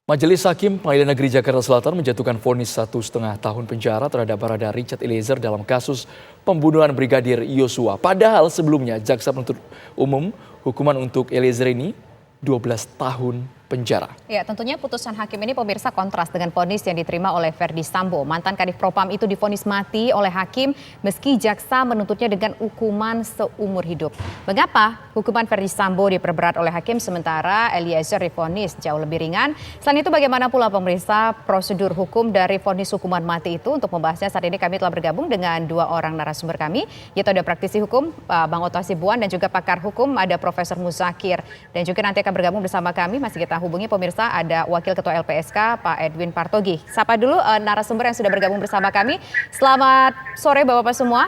Majelis Hakim Pengadilan Negeri Jakarta Selatan menjatuhkan vonis 1,5 tahun penjara terhadap Barada Richard Eliezer dalam kasus pembunuhan Brigadir Yosua. Padahal sebelumnya jaksa penuntut umum hukuman untuk Eliezer ini 12 tahun penjara. Ya, tentunya putusan hakim ini pemirsa kontras dengan vonis yang diterima oleh Verdi Sambo. Mantan Kadif Propam itu divonis mati oleh hakim meski jaksa menuntutnya dengan hukuman seumur hidup. Mengapa hukuman Verdi Sambo diperberat oleh hakim sementara Eliezer divonis jauh lebih ringan? Selain itu bagaimana pula pemirsa prosedur hukum dari vonis hukuman mati itu? Untuk membahasnya saat ini kami telah bergabung dengan dua orang narasumber kami, yaitu ada praktisi hukum Bang Otto Hasibuan dan juga pakar hukum ada Profesor Muzakir. Dan juga nanti akan bergabung bersama kami, masih kita hubungi pemirsa, ada Wakil Ketua LPSK Pak Edwin Partogi. Sapa dulu narasumber yang sudah bergabung bersama kami. Selamat sore Bapak-Bapak semua.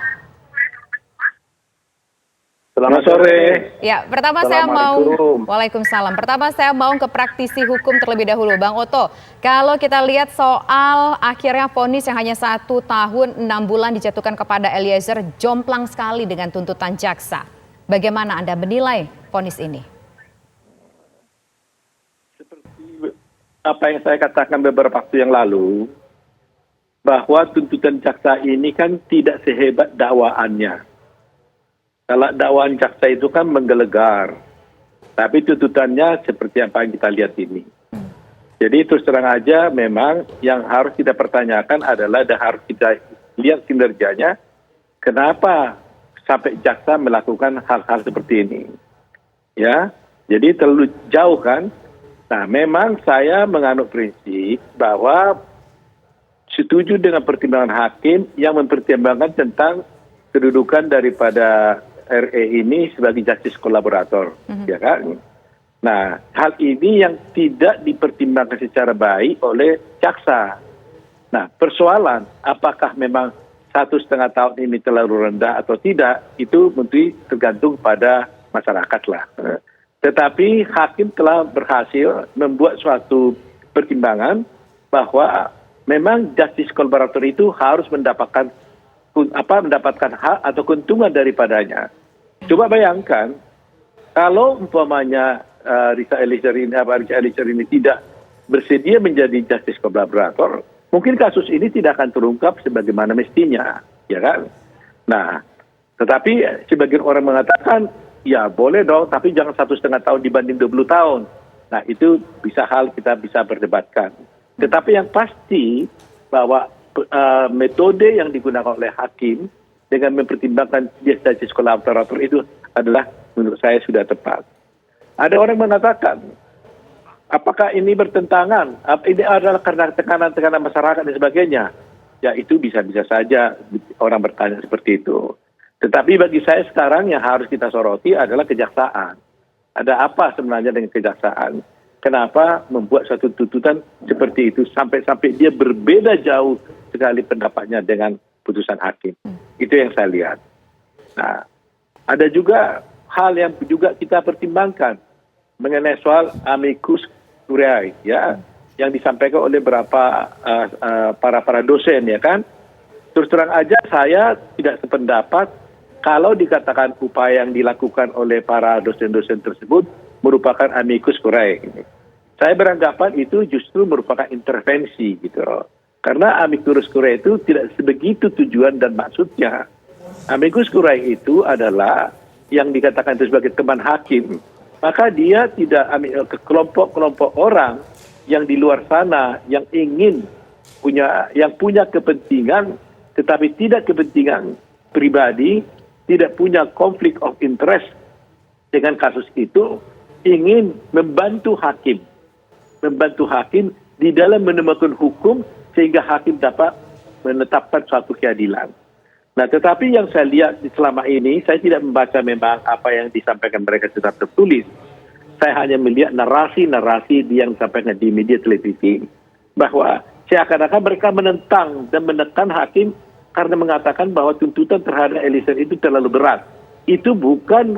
Selamat sore. Ya, pertama saya mau Waalaikumsalam. Pertama saya mau ke praktisi hukum terlebih dahulu, Bang Otto. Kalau kita lihat soal akhirnya vonis yang hanya 1 tahun 6 bulan dijatuhkan kepada Eliezer, jomplang sekali dengan tuntutan jaksa. Bagaimana Anda menilai vonis ini? Apa yang saya katakan beberapa waktu yang lalu, bahwa tuntutan jaksa ini kan tidak sehebat dakwaannya. Kalau dakwaan jaksa itu kan menggelegar, tapi tuntutannya seperti apa yang kita lihat ini. Jadi terus terang aja memang yang harus kita pertanyakan adalah dan harus kita lihat kinerjanya, kenapa sampai jaksa melakukan hal-hal seperti ini. Ya, jadi terlalu jauh kan. Nah, memang saya menganut prinsip bahwa setuju dengan pertimbangan hakim yang mempertimbangkan tentang kedudukan daripada RE ini sebagai justice kolaborator, ya kan? Nah, hal ini yang tidak dipertimbangkan secara baik oleh jaksa. Nah, persoalan apakah memang 1,5 tahun ini terlalu rendah atau tidak, itu mesti tergantung pada masyarakat lah. Tetapi hakim telah berhasil membuat suatu pertimbangan bahwa memang justice kolaborator itu harus mendapatkan hak atau keuntungan daripadanya. Coba bayangkan kalau umpamanya Richard Eliezer ini tidak bersedia menjadi justice kolaborator, mungkin kasus ini tidak akan terungkap sebagaimana mestinya, ya kan? Nah, tetapi sebagian orang mengatakan ya boleh dong, tapi jangan 1,5 tahun dibanding 20 tahun. Nah, itu kita bisa berdebatkan. Tetapi yang pasti bahwa metode yang digunakan oleh hakim dengan mempertimbangkan justice kolaborator itu adalah menurut saya sudah tepat. Ada orang mengatakan, apakah ini bertentangan? Ini adalah karena tekanan-tekanan masyarakat dan sebagainya. Ya, itu bisa-bisa saja orang bertanya seperti itu. Tetapi bagi saya sekarang yang harus kita soroti adalah kejaksaan. Ada apa sebenarnya dengan kejaksaan? Kenapa membuat suatu tuntutan seperti itu sampai dia berbeda jauh sekali pendapatnya dengan putusan hakim. Itu yang saya lihat. Nah, ada juga hal yang juga kita pertimbangkan mengenai soal amicus curiae, ya, yang disampaikan oleh beberapa para dosen, ya kan. Terus terang aja saya tidak sependapat kalau dikatakan upaya yang dilakukan oleh para dosen-dosen tersebut merupakan amicus curiae. Saya beranggapan itu justru merupakan intervensi gitu. Karena amicus curiae itu tidak sebegitu tujuan dan maksudnya. Amicus curiae itu adalah yang dikatakan itu sebagai teman hakim. Maka dia tidak ke kelompok-kelompok orang yang di luar sana yang punya kepentingan tetapi tidak kepentingan pribadi, tidak punya konflik of interest dengan kasus itu, ingin membantu hakim di dalam menemukan hukum sehingga hakim dapat menetapkan suatu keadilan. Nah, tetapi yang saya lihat selama ini, saya tidak membaca memang apa yang disampaikan mereka secara tertulis. Saya hanya melihat narasi-narasi yang disampaikan di media televisi bahwa seakan-akan mereka menentang dan menekan hakim karena mengatakan bahwa tuntutan terhadap Eliezer itu terlalu berat. Itu bukan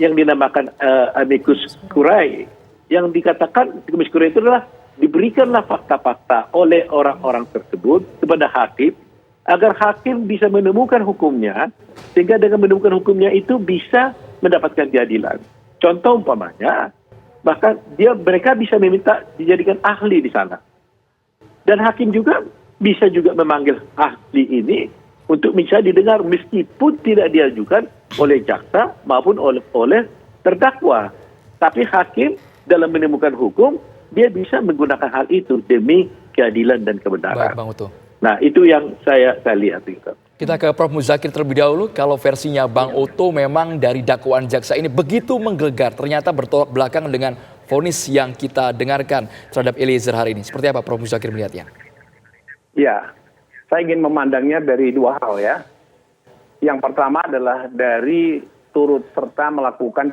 yang dinamakan amicus curiae. Yang dikatakan amicus curiae itu adalah diberikanlah fakta-fakta oleh orang-orang tersebut kepada hakim agar hakim bisa menemukan hukumnya, sehingga dengan menemukan hukumnya itu bisa mendapatkan keadilan. Contoh umpamanya, bahkan mereka bisa meminta dijadikan ahli di sana. Dan hakim juga bisa juga memanggil ahli ini untuk bisa didengar meskipun tidak diajukan oleh jaksa maupun oleh terdakwa. Tapi hakim dalam menemukan hukum, dia bisa menggunakan hal itu demi keadilan dan kebenaran. Baik, Bang Oto. Nah, itu yang saya lihat. Kita ke Prof. Muzakir terlebih dahulu. Kalau versinya Bang Oto memang dari dakwaan jaksa ini begitu menggelegar, ternyata bertolak belakang dengan vonis yang kita dengarkan terhadap Eliezer hari ini. Seperti apa Prof. Muzakir melihatnya? Ya, saya ingin memandangnya dari dua hal ya. Yang pertama adalah dari turut serta melakukan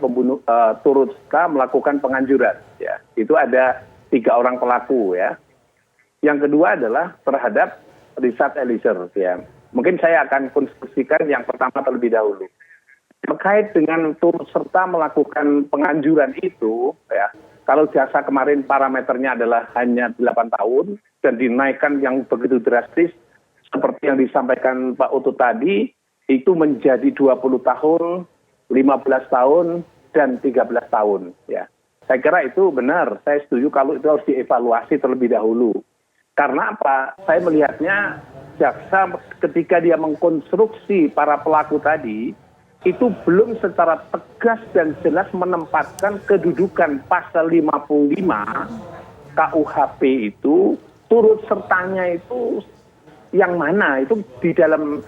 penganjuran. Ya, itu ada 3 orang pelaku ya. Yang kedua adalah terhadap Richard Eliezer ya. Mungkin saya akan konstruksikan yang pertama terlebih dahulu. Terkait dengan turut serta melakukan penganjuran itu ya. Kalau jaksa kemarin parameternya adalah hanya 8 tahun dan dinaikkan yang begitu drastis seperti yang disampaikan Pak Oto tadi, itu menjadi 20 tahun, 15 tahun, dan 13 tahun. Ya. Saya kira itu benar, saya setuju kalau itu harus dievaluasi terlebih dahulu. Karena apa? Saya melihatnya jaksa ketika dia mengkonstruksi para pelaku tadi, itu belum secara tegas dan jelas menempatkan kedudukan pasal 55 KUHP itu, turut sertanya itu yang mana, itu di dalam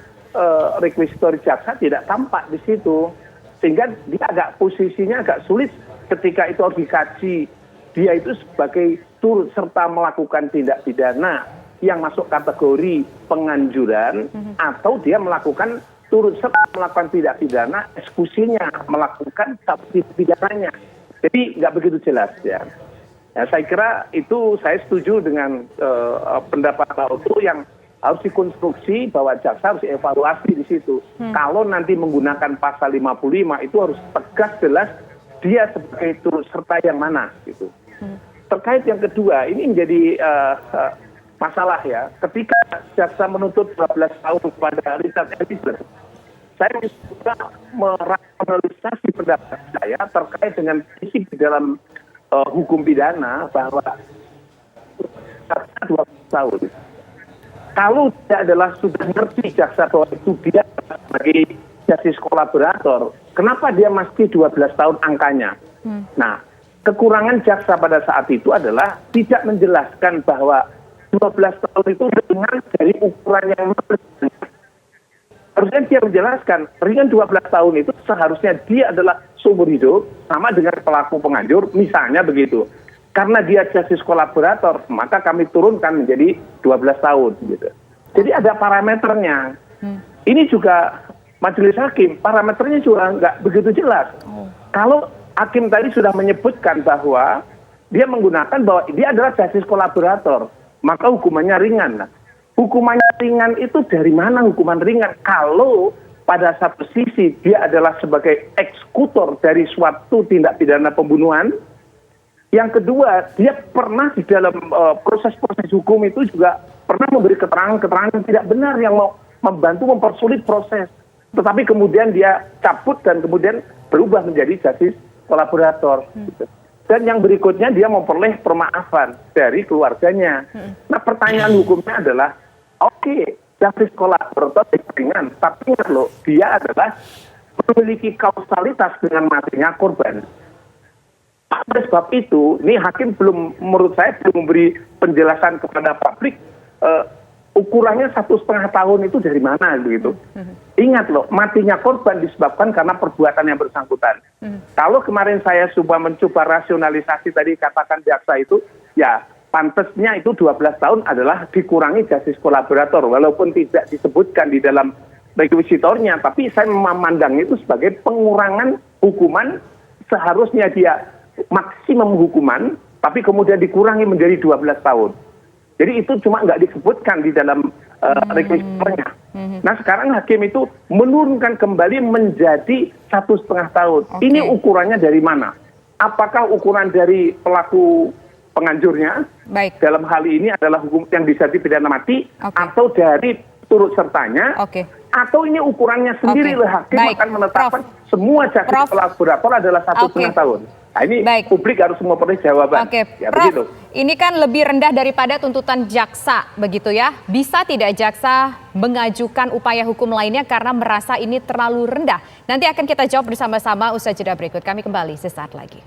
rekuisitor jaksa tidak tampak di situ. Sehingga dia posisinya agak sulit ketika itu harus dikaji. Dia itu sebagai turut serta melakukan tindak pidana yang masuk kategori penganjuran, atau dia melakukan turut serta melakukan tindak pidana eksekusinya, melakukan tindak pidananya. Jadi nggak begitu jelas ya. Ya, saya kira itu saya setuju dengan pendapat Pak Oto yang harus dikonstruksi bahwa jaksa harus evaluasi di situ. Kalau nanti menggunakan pasal 55 itu harus tegas jelas dia sebagai turut serta yang mana gitu. Terkait yang kedua, ini menjadi masalah ya. Ketika jaksa menuntut 12 tahun kepada Richard Eliezer, saya juga merasionalisasi pendapat saya terkait dengan prinsip di dalam hukum pidana bahwa 12 tahun. Kalau dia adalah sudah ngerti jaksa bahwa itu dia sebagai justice kolaborator, kenapa dia masih 12 tahun angkanya? Nah, kekurangan jaksa pada saat itu adalah tidak menjelaskan bahwa 12 tahun itu ringan dari ukuran yang berbeda. Harusnya dia menjelaskan, ringan 12 tahun itu seharusnya dia adalah seumur hidup sama dengan pelaku penganjur, misalnya begitu. Karena dia justice kolaborator, maka kami turunkan menjadi 12 tahun. Gitu. Jadi ada parameternya. Ini juga majelis hakim, parameternya juga nggak begitu jelas. Kalau hakim tadi sudah menyebutkan bahwa dia menggunakan bahwa dia adalah justice kolaborator, maka hukumannya ringan. Hukumannya ringan itu dari mana hukuman ringan? Kalau pada satu sisi dia adalah sebagai eksekutor dari suatu tindak pidana pembunuhan, yang kedua, dia pernah di dalam proses-proses hukum itu juga pernah memberi keterangan-keterangan yang tidak benar yang mau membantu mempersulit proses. Tetapi kemudian dia cabut dan kemudian berubah menjadi justice kolaborator. Dan yang berikutnya dia memperoleh permaafan dari keluarganya. Nah, pertanyaan hukumnya adalah, oke, justice kolaborator ringan, tapi ingat loh, dia adalah memiliki kausalitas dengan matinya korban. Oleh sebab itu, ini hakim menurut saya belum memberi penjelasan kepada publik ukurannya 1,5 tahun itu dari mana begitu. Ingat loh, matinya korban disebabkan karena perbuatan yang bersangkutan. Kalau kemarin saya mencoba rasionalisasi tadi katakan jaksa itu, ya pantasnya itu 12 tahun adalah dikurangi justice kolaborator, walaupun tidak disebutkan di dalam rekuisitornya, tapi saya memandangnya itu sebagai pengurangan hukuman. Seharusnya dia maksimum hukuman, tapi kemudian dikurangi menjadi 12 tahun. Jadi itu cuma nggak disebutkan di dalam rekuisitornya. Nah sekarang hakim itu menurunkan kembali menjadi 1,5 tahun. Ini ukurannya dari mana? Apakah ukuran dari pelaku penganjurnya? Baik. Dalam hal ini adalah hukum yang bisa dipidana mati, atau dari turut sertanya, atau ini ukurannya sendiri hakim akan menetapkan semua justice kolaborator adalah 1,5 tahun. Nah, ini Baik. publik harus memperoleh jawaban. Oke, Ya, Prof, begitu. ini kan lebih rendah daripada tuntutan jaksa, begitu ya? Bisa tidak jaksa mengajukan upaya hukum lainnya karena merasa ini terlalu rendah? Nanti akan kita jawab bersama-sama usai jeda berikut. Kami kembali sesaat lagi.